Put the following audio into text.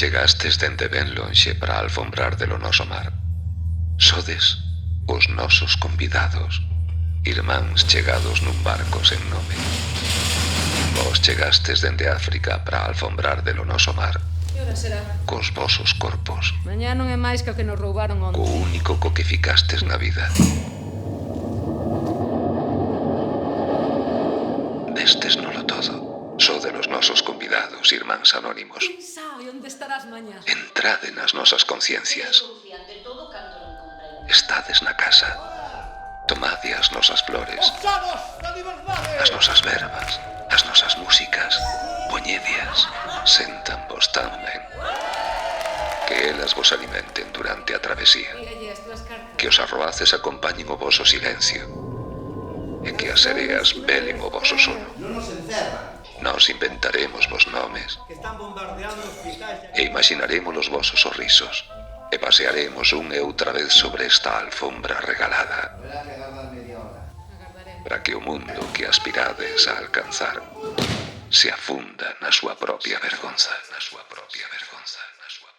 Chegastes dende ben lonxe para alfombrar de lo noso mar. Sodes os nosos convidados, irmáns chegados nun barco sen nome. Vos chegastes dende África para alfombrar de lo noso mar. Que hora será? Cos vosos corpos, Mañá non é máis que o que nos roubaron onte. co único co que ficastes na vida. Destes nolo todo. Sode los nosos convidados, irmáns anónimos. Quen sabe onde estarás mañá? Entrade nas nosas conciencias. Estades na casa. Tomade as nosas flores, as nosas verbas, as nosas músicas. Poñedias, sentanvos tan ben. Que elas vos alimenten durante a travesía. Dígalle as túas cartas. Que os arroaces acompañen o voso silencio. E que as sereas velen o voso sono. Nos inventaremos vos nomes e imaginaremos os vosos sorrisos e pasearemos un e outra vez sobre esta alfombra regalada para que o mundo que aspirades a alcanzar se afunda na súa propia vergonza, na súa propia vergonza, na súa